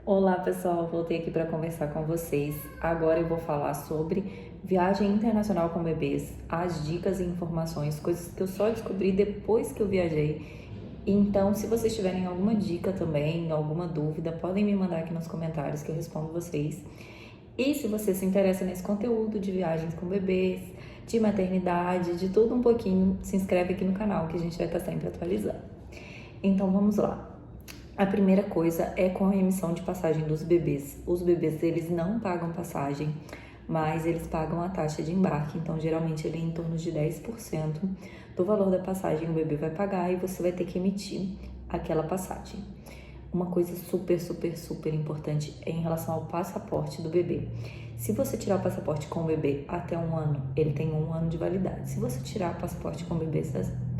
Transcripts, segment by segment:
Olá pessoal, voltei aqui para conversar com vocês. Agora eu vou falar sobre viagem internacional com bebês, as dicas e informações, coisas que eu só descobri depois que eu viajei. Então, se vocês tiverem alguma dica também, alguma dúvida, podem me mandar aqui nos comentários que eu respondo vocês. E se você se interessa nesse conteúdo de viagens com bebês, de maternidade, de tudo um pouquinho, se inscreve aqui no canal que a gente vai estar sempre atualizando. Então vamos lá. A primeira coisa é com a emissão de passagem dos bebês. Os bebês, eles não pagam passagem, mas eles pagam a taxa de embarque. Então, geralmente, ele é em torno de 10% do valor da passagem o bebê vai pagar e você vai ter que emitir aquela passagem. Uma coisa super importante é em relação ao passaporte do bebê. Se você tirar o passaporte com o bebê até 1 ano, ele tem 1 ano de validade. Se você tirar o passaporte com o bebê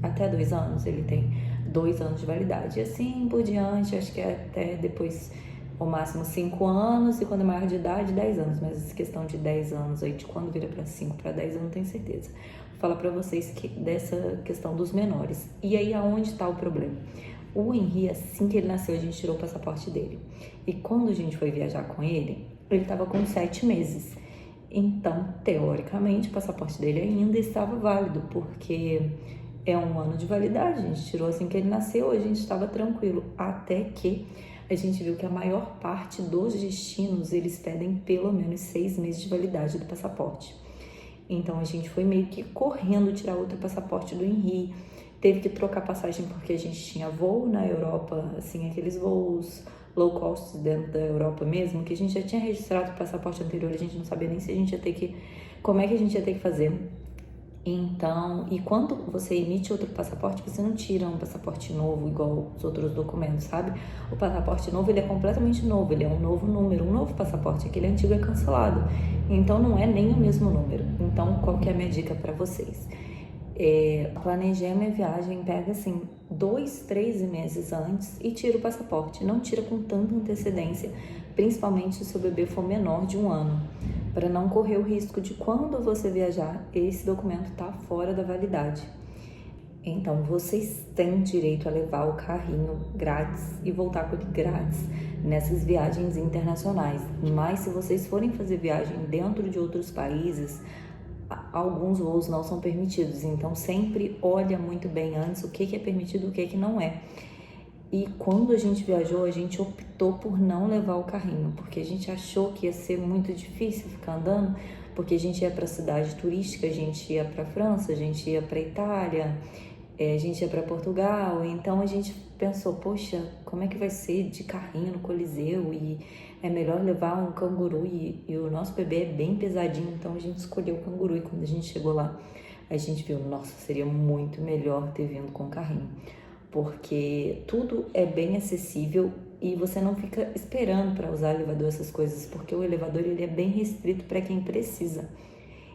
até 2 anos, ele tem 2 anos de validade. E assim por diante, acho que é até depois, o máximo 5 anos, e quando é maior de idade, 10 anos. Mas essa questão de 10 anos aí, de quando vira para 5 para 10, eu não tenho certeza. Vou falar para vocês dessa questão dos menores. E aí, aonde está o problema? O Henri, assim que ele nasceu, a gente tirou o passaporte dele. E quando a gente foi viajar com ele estava com 7 meses. Então, teoricamente, o passaporte dele ainda estava válido, porque é 1 ano de validade. A gente tirou assim que ele nasceu, a gente estava tranquilo. Até que a gente viu que a maior parte dos destinos, eles pedem pelo menos 6 meses de validade do passaporte. Então, a gente foi meio que correndo tirar outro passaporte do Henri. Teve que trocar passagem porque a gente tinha voo na Europa, assim, aqueles voos low cost dentro da Europa mesmo, que a gente já tinha registrado o passaporte anterior, a gente não sabia nem se a gente ia ter que, como é que a gente ia ter que fazer. Então, e quando você emite outro passaporte, você não tira um passaporte novo igual os outros documentos, sabe? O passaporte novo, ele é completamente novo, ele é um novo número, um novo passaporte, aquele antigo é cancelado. Então, não é nem o mesmo número. Então, qual que é a minha dica para vocês? Planejei a minha viagem, pega assim 2, 3 meses antes e tira o passaporte. Não tira com tanta antecedência, principalmente se o seu bebê for menor de 1 ano, para não correr o risco de quando você viajar, esse documento tá fora da validade. Então, vocês têm direito a levar o carrinho grátis e voltar com ele grátis nessas viagens internacionais. Mas se vocês forem fazer viagem dentro de outros países, alguns voos não são permitidos, então sempre olha muito bem antes o que é permitido e o que não é. E quando a gente viajou, a gente optou por não levar o carrinho, porque a gente achou que ia ser muito difícil ficar andando, porque a gente ia para cidade turística, a gente ia para França, a gente ia para Itália, a gente ia para Portugal, então a gente pensou, poxa, como é que vai ser de carrinho no Coliseu, e é melhor levar um canguru, e o nosso bebê é bem pesadinho, então a gente escolheu o canguru, e quando a gente chegou lá, a gente viu, nossa, seria muito melhor ter vindo com o carrinho, porque tudo é bem acessível e você não fica esperando para usar elevador, essas coisas, porque o elevador ele é bem restrito para quem precisa.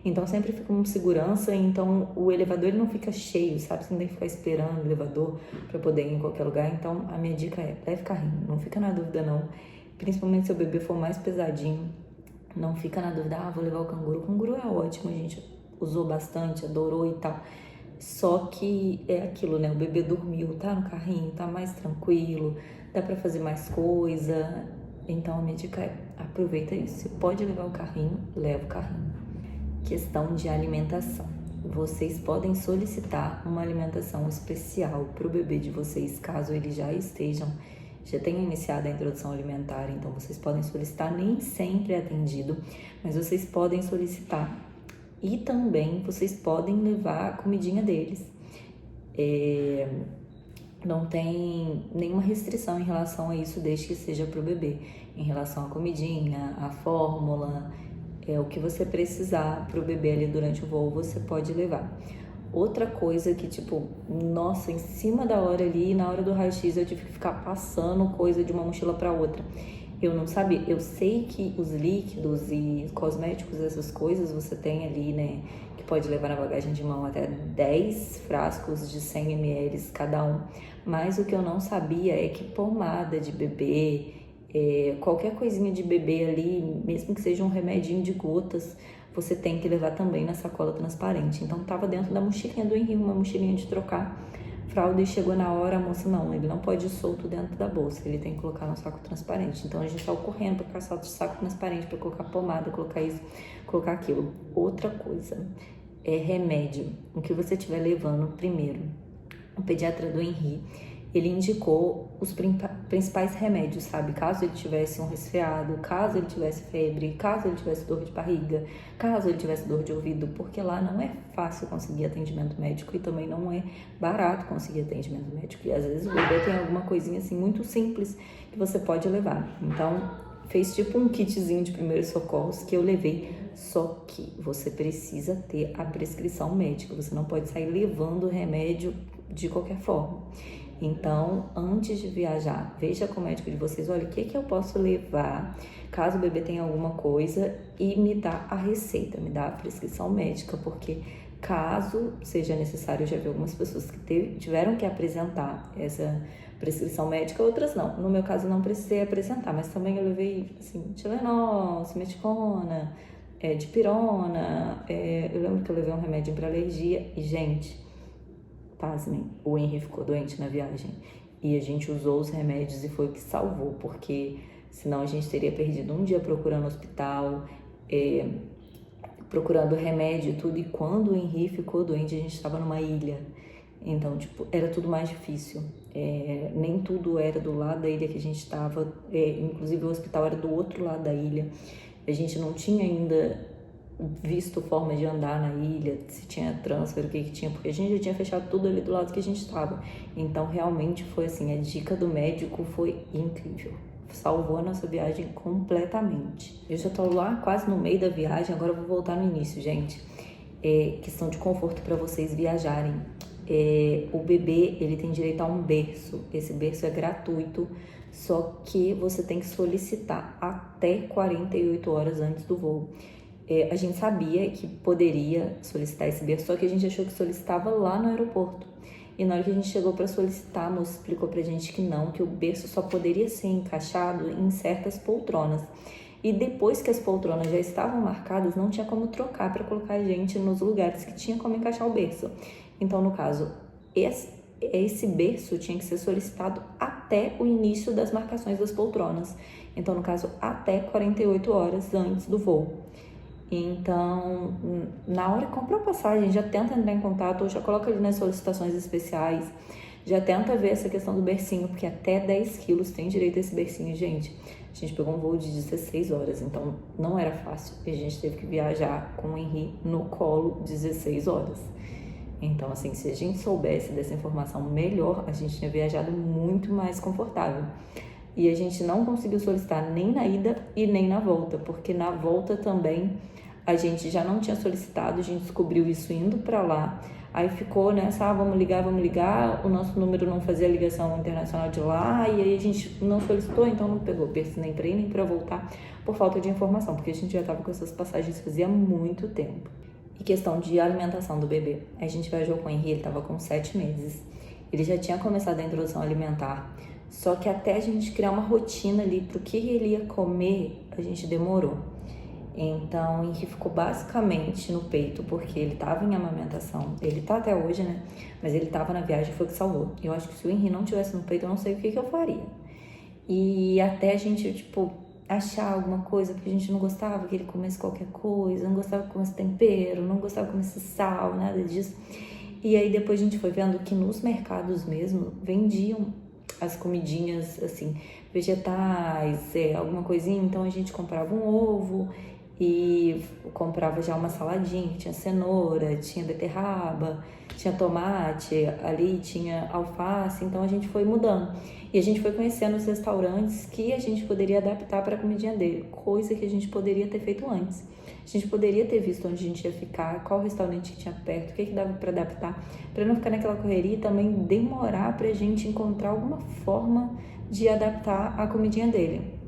Então sempre fica com segurança, então o elevador ele não fica cheio, sabe? Você não tem que ficar esperando o elevador para poder ir em qualquer lugar. Então a minha dica é, leve carrinho, não fica na dúvida não. Principalmente se o bebê for mais pesadinho, não fica na dúvida, vou levar o canguru. O canguru é ótimo, a gente usou bastante, adorou e tal. Só que é aquilo, né? O bebê dormiu, tá no carrinho, tá mais tranquilo, dá para fazer mais coisa. Então a minha dica é, aproveita isso. Você pode levar o carrinho, leva o carrinho. Questão de alimentação. Vocês podem solicitar uma alimentação especial para o bebê de vocês, caso eles já tenham iniciado a introdução alimentar, então vocês podem solicitar, nem sempre é atendido, mas vocês podem solicitar. E também vocês podem levar a comidinha deles. Não tem nenhuma restrição em relação a isso, desde que seja para o bebê. Em relação à comidinha, à fórmula, o que você precisar para o bebê ali durante o voo, você pode levar. Outra coisa que, tipo, nossa, em cima da hora ali, na hora do raio-x, eu tive que ficar passando coisa de uma mochila para outra. Eu não sabia, eu sei que os líquidos e cosméticos, essas coisas, você tem ali, né, que pode levar na bagagem de mão até 10 frascos de 100 ml cada um. Mas o que eu não sabia é que pomada de bebê, qualquer coisinha de bebê ali, mesmo que seja um remedinho de gotas, você tem que levar também na sacola transparente. Então tava dentro da mochilinha do Henri, uma mochilinha de trocar. fralda e chegou na hora, a moça, não, ele não pode ir solto dentro da bolsa, ele tem que colocar no saco transparente. Então a gente saiu correndo para caçar o saco transparente, para colocar pomada, colocar isso, colocar aquilo. Outra coisa é remédio. O que você estiver levando primeiro. O pediatra do Henri, ele indicou os principais remédios, sabe? Caso ele tivesse um resfriado, caso ele tivesse febre, caso ele tivesse dor de barriga, caso ele tivesse dor de ouvido, porque lá não é fácil conseguir atendimento médico e também não é barato conseguir atendimento médico. E às vezes o bebê tem alguma coisinha assim muito simples que você pode levar. Então, fez tipo um kitzinho de primeiros socorros que eu levei, só que você precisa ter a prescrição médica, você não pode sair levando remédio de qualquer forma. Então, antes de viajar, veja com o médico de vocês, olha, o que eu posso levar caso o bebê tenha alguma coisa e me dá a receita, me dá a prescrição médica, porque caso seja necessário, eu já vi algumas pessoas que tiveram que apresentar essa prescrição médica, outras não. No meu caso, não precisei apresentar, mas também eu levei, assim, Tilenol, simeticona, dipirona, eu lembro que eu levei um remédio para alergia e, gente, pasmem, o Henry ficou doente na viagem e a gente usou os remédios e foi o que salvou, porque senão a gente teria perdido um dia procurando hospital, procurando remédio e tudo, e quando o Henry ficou doente a gente estava numa ilha, então tipo, era tudo mais difícil, nem tudo era do lado da ilha que a gente estava, inclusive o hospital era do outro lado da ilha, a gente não tinha ainda visto forma de andar na ilha, se tinha transfer, o que tinha, porque a gente já tinha fechado tudo ali do lado que a gente estava. Então, realmente foi assim, a dica do médico foi incrível. Salvou a nossa viagem completamente. Eu já tô lá quase no meio da viagem, agora eu vou voltar no início, gente. Questão de conforto para vocês viajarem. O bebê, ele tem direito a um berço. Esse berço é gratuito, só que você tem que solicitar até 48 horas antes do voo. A gente sabia que poderia solicitar esse berço, só que a gente achou que solicitava lá no aeroporto. E na hora que a gente chegou para solicitar, a moça explicou pra gente que não, que o berço só poderia ser encaixado em certas poltronas. E depois que as poltronas já estavam marcadas, não tinha como trocar para colocar a gente nos lugares que tinha como encaixar o berço. Então, no caso, esse berço tinha que ser solicitado até o início das marcações das poltronas. Então, no caso, até 48 horas antes do voo. Então, na hora que comprou a passagem, já tenta entrar em contato, ou já coloca ali nas solicitações especiais, já tenta ver essa questão do bercinho, porque até 10 quilos tem direito a esse bercinho, gente. A gente pegou um voo de 16 horas, então não era fácil. E a gente teve que viajar com o Henry no colo 16 horas. Então, assim, se a gente soubesse dessa informação melhor, a gente tinha viajado muito mais confortável. E a gente não conseguiu solicitar nem na ida e nem na volta, porque na volta também a gente já não tinha solicitado, a gente descobriu isso indo para lá, aí ficou nessa, vamos ligar, o nosso número não fazia ligação internacional de lá, e aí a gente não solicitou, então não pegou berço nem para ir nem para voltar, por falta de informação, porque a gente já estava com essas passagens fazia muito tempo. E questão de alimentação do bebê, a gente viajou com o Henry, ele estava com 7 meses, ele já tinha começado a introdução alimentar, só que até a gente criar uma rotina ali pro que ele ia comer, a gente demorou. Então, o Henry ficou basicamente no peito, porque ele tava em amamentação. Ele tá até hoje, né? Mas ele tava na viagem, foi o que salvou. Eu acho que se o Henry não tivesse no peito, eu não sei o que eu faria. E até a gente, tipo, achar alguma coisa que a gente não gostava, que ele comesse qualquer coisa, não gostava que comesse tempero, não gostava que comesse sal, nada disso. E aí depois a gente foi vendo que nos mercados mesmo vendiam as comidinhas, assim, vegetais, alguma coisinha. Então a gente comprava um ovo e comprava já uma saladinha, que tinha cenoura, tinha beterraba, tinha tomate, ali tinha alface, então a gente foi mudando. E a gente foi conhecendo os restaurantes que a gente poderia adaptar para a comidinha dele, coisa que a gente poderia ter feito antes. A gente poderia ter visto onde a gente ia ficar, qual restaurante que tinha perto, o que dava para adaptar, para não ficar naquela correria e também demorar para a gente encontrar alguma forma de adaptar a comidinha dele.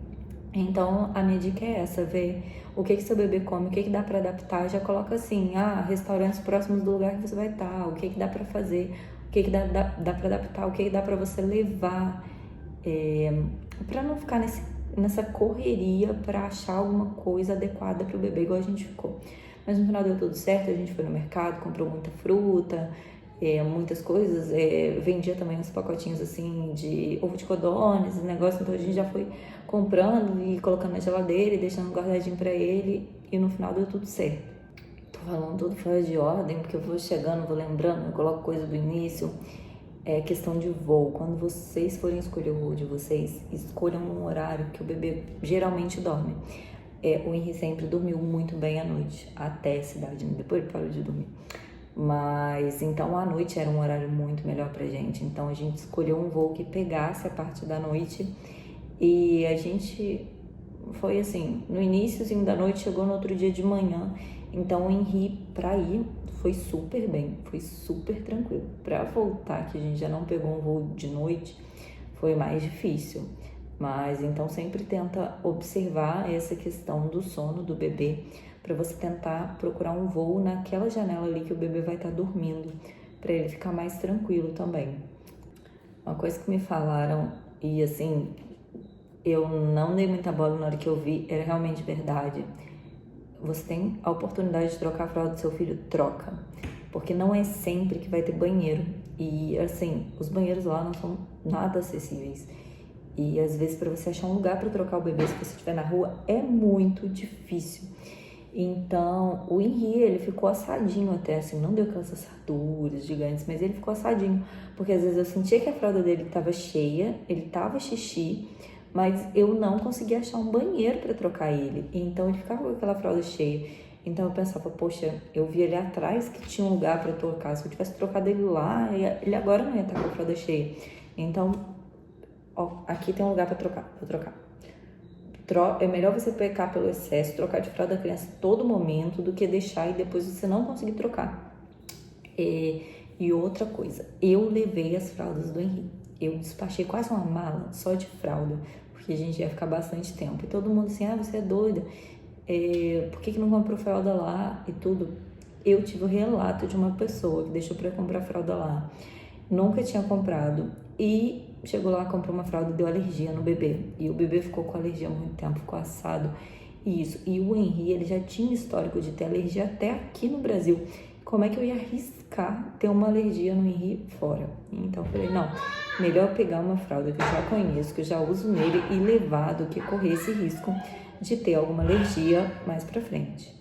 Então, a minha dica é essa, ver o que seu bebê come, o que dá para adaptar, já coloca assim, restaurantes próximos do lugar que você vai estar, o que dá para fazer, o que dá para adaptar, o que dá para você levar, para não ficar nessa correria para achar alguma coisa adequada para o bebê, igual a gente ficou. Mas no final deu tudo certo, a gente foi no mercado, comprou muita fruta, muitas coisas, vendia também uns pacotinhos assim de ovo de codornas, esse negócio, então a gente já foi comprando e colocando na geladeira e deixando guardadinho pra ele, e no final deu tudo certo. Tô falando tudo fora de ordem, porque eu vou chegando, vou lembrando, eu coloco coisa do início. Questão de voo, quando vocês forem escolher o voo de vocês, escolham um horário que o bebê geralmente dorme. O Henry sempre dormiu muito bem à noite, até a cidade, né? Depois ele parou de dormir. Mas então à noite era um horário muito melhor pra gente. Então a gente escolheu um voo que pegasse a parte da noite. E a gente foi assim, no iníciozinho da noite, chegou no outro dia de manhã. Então o Henry, pra ir, foi super bem, foi super tranquilo. Pra voltar, que a gente já não pegou um voo de noite, foi mais difícil. Mas então sempre tenta observar essa questão do sono do bebê, para você tentar procurar um voo naquela janela ali que o bebê vai estar dormindo, para ele ficar mais tranquilo também. Uma coisa que me falaram, e assim, eu não dei muita bola na hora que eu vi, era realmente verdade. Você tem a oportunidade de trocar a fralda do seu filho, troca. Porque não é sempre que vai ter banheiro. E assim, os banheiros lá não são nada acessíveis. E às vezes para você achar um lugar para trocar o bebê, se você estiver na rua, é muito difícil. Então, o Henry, ele ficou assadinho até, assim, não deu aquelas assaduras gigantes, mas ele ficou assadinho. Porque às vezes eu sentia que a fralda dele estava cheia, ele estava xixi, mas eu não conseguia achar um banheiro para trocar ele. Então ele ficava com aquela fralda cheia. Então eu pensava, poxa, eu vi ali atrás que tinha um lugar para trocar. Se eu tivesse trocado ele lá, ele agora não ia estar com a fralda cheia. Então, ó, aqui tem um lugar para trocar, vou trocar. É melhor você pecar pelo excesso, trocar de fralda da criança a todo momento, do que deixar e depois você não conseguir trocar. E outra coisa, eu levei as fraldas do Henry. Eu despachei quase uma mala só de fralda, porque a gente ia ficar bastante tempo. E todo mundo assim, você é doida, por que não comprou fralda lá e tudo? Eu tive o relato de uma pessoa que deixou pra comprar fralda lá. Nunca tinha comprado. E chegou lá, comprou uma fralda e deu alergia no bebê. E o bebê ficou com alergia há muito tempo, ficou assado. E o Henry, ele já tinha histórico de ter alergia até aqui no Brasil. Como é que eu ia arriscar ter uma alergia no Henry fora? Então eu falei, não, melhor pegar uma fralda que eu já conheço, que eu já uso nele e levar, do que correr esse risco de ter alguma alergia mais pra frente.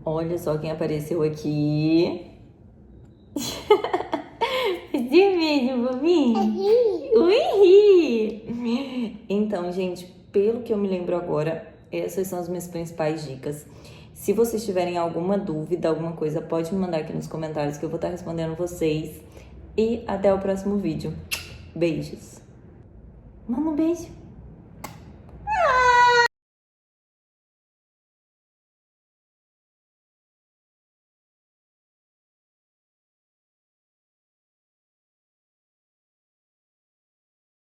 Olha só quem apareceu aqui. Fazia mesmo, bobinho? O Henry! Então, gente, pelo que eu me lembro agora, essas são as minhas principais dicas. Se vocês tiverem alguma dúvida, alguma coisa, pode me mandar aqui nos comentários que eu vou estar respondendo vocês. E até o próximo vídeo. Beijos! Manda um beijo!